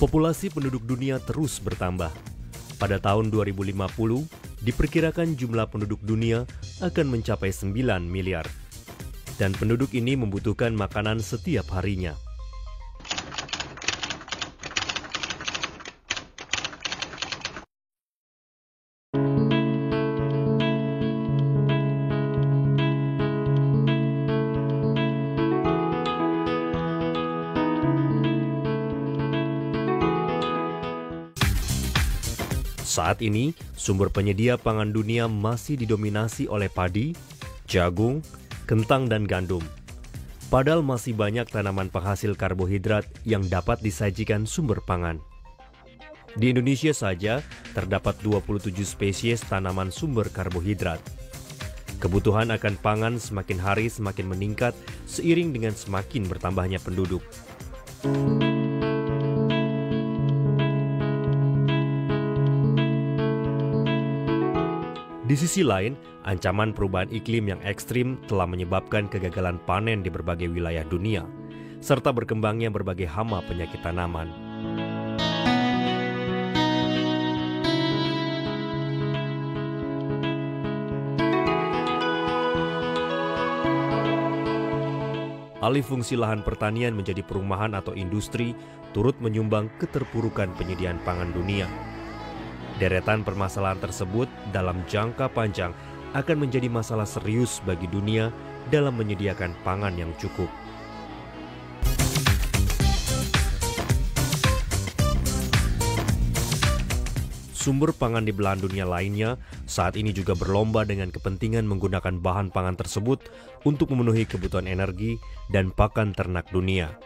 Populasi penduduk dunia terus bertambah. Pada tahun 2050, diperkirakan jumlah penduduk dunia akan mencapai 9 miliar. Dan penduduk ini membutuhkan makanan setiap harinya. Saat ini, sumber penyedia pangan dunia masih didominasi oleh padi, jagung, kentang, dan gandum. Padahal masih banyak tanaman penghasil karbohidrat yang dapat disajikan sumber pangan. Di Indonesia saja, terdapat 27 spesies tanaman sumber karbohidrat. Kebutuhan akan pangan semakin hari semakin meningkat seiring dengan semakin bertambahnya penduduk. Di sisi lain, ancaman perubahan iklim yang ekstrim telah menyebabkan kegagalan panen di berbagai wilayah dunia, serta berkembangnya berbagai hama penyakit tanaman. Alih fungsi lahan pertanian menjadi perumahan atau industri turut menyumbang keterpurukan penyediaan pangan dunia. Deretan permasalahan tersebut dalam jangka panjang akan menjadi masalah serius bagi dunia dalam menyediakan pangan yang cukup. Sumber pangan di belahan dunia lainnya saat ini juga berlomba dengan kepentingan menggunakan bahan pangan tersebut untuk memenuhi kebutuhan energi dan pakan ternak dunia.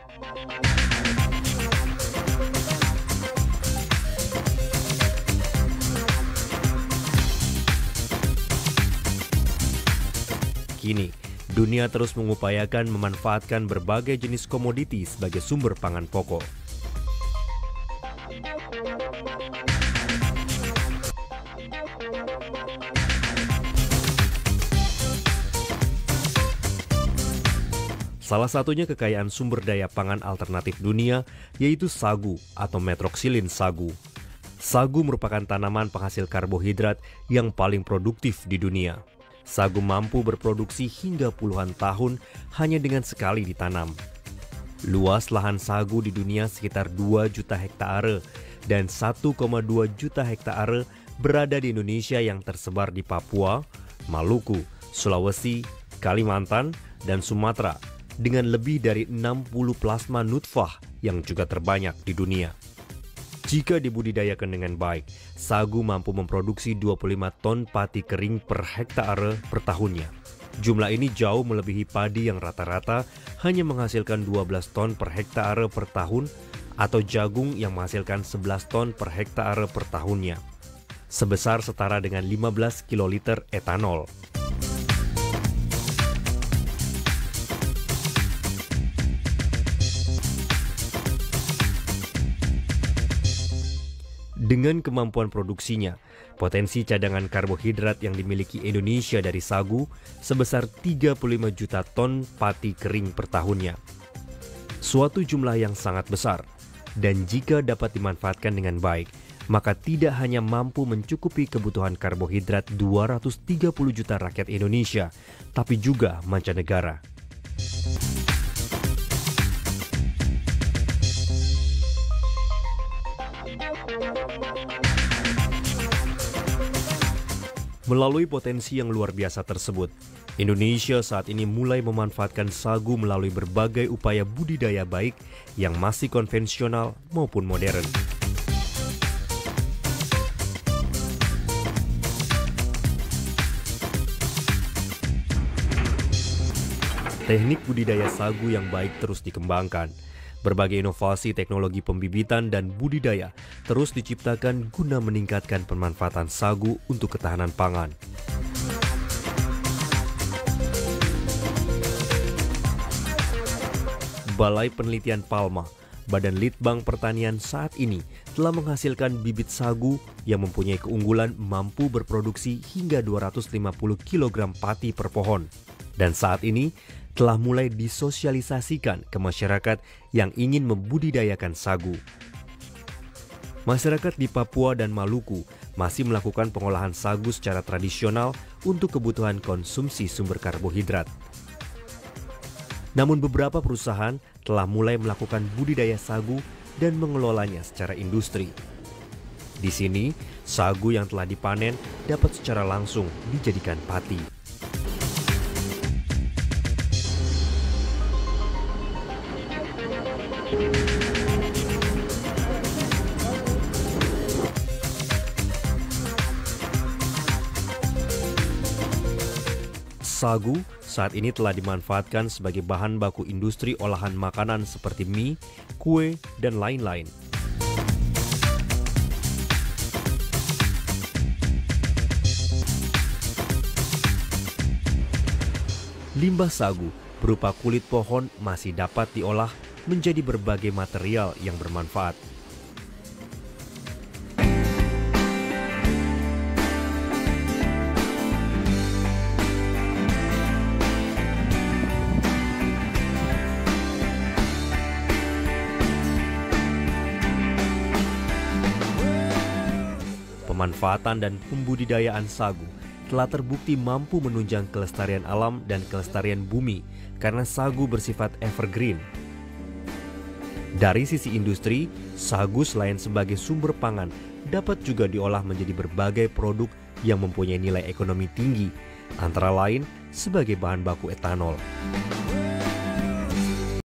Kini, dunia terus mengupayakan memanfaatkan berbagai jenis komoditi sebagai sumber pangan pokok. Salah satunya kekayaan sumber daya pangan alternatif dunia, yaitu sagu atau metroksilin sagu. Sagu merupakan tanaman penghasil karbohidrat yang paling produktif di dunia. Sagu mampu berproduksi hingga puluhan tahun hanya dengan sekali ditanam. Luas lahan sagu di dunia sekitar 2 juta hektare dan 1,2 juta hektare berada di Indonesia yang tersebar di Papua, Maluku, Sulawesi, Kalimantan, dan Sumatera dengan lebih dari 60 plasma nutfah yang juga terbanyak di dunia. Jika dibudidayakan dengan baik, sagu mampu memproduksi 25 ton pati kering per hektare per tahunnya. Jumlah ini jauh melebihi padi yang rata-rata hanya menghasilkan 12 ton per hektare per tahun atau jagung yang menghasilkan 11 ton per hektare per tahunnya. Sebesar setara dengan 15 kiloliter etanol. Dengan kemampuan produksinya, potensi cadangan karbohidrat yang dimiliki Indonesia dari sagu sebesar 35 juta ton pati kering per tahunnya. Suatu jumlah yang sangat besar, dan jika dapat dimanfaatkan dengan baik, maka tidak hanya mampu mencukupi kebutuhan karbohidrat 230 juta rakyat Indonesia, tapi juga mancanegara. Melalui potensi yang luar biasa tersebut, Indonesia saat ini mulai memanfaatkan sagu melalui berbagai upaya budidaya baik yang masih konvensional maupun modern. Teknik budidaya sagu yang baik terus dikembangkan. Berbagai inovasi teknologi pembibitan dan budidaya terus diciptakan guna meningkatkan pemanfaatan sagu untuk ketahanan pangan. Balai Penelitian Palma, Badan Litbang Pertanian saat ini telah menghasilkan bibit sagu yang mempunyai keunggulan mampu berproduksi hingga 250 kg pati per pohon. Dan saat ini telah mulai disosialisasikan ke masyarakat yang ingin membudidayakan sagu. Masyarakat di Papua dan Maluku masih melakukan pengolahan sagu secara tradisional untuk kebutuhan konsumsi sumber karbohidrat. Namun beberapa perusahaan telah mulai melakukan budidaya sagu dan mengelolanya secara industri. Di sini, sagu yang telah dipanen dapat secara langsung dijadikan pati. Sagu saat ini telah dimanfaatkan sebagai bahan baku industri olahan makanan seperti mie, kue, dan lain-lain. Limbah sagu berupa kulit pohon masih dapat diolah menjadi berbagai material yang bermanfaat. Pemanfaatan dan pembudidayaan sagu telah terbukti mampu menunjang kelestarian alam dan kelestarian bumi karena sagu bersifat evergreen. Dari sisi industri, sagu selain sebagai sumber pangan dapat juga diolah menjadi berbagai produk yang mempunyai nilai ekonomi tinggi, antara lain sebagai bahan baku etanol.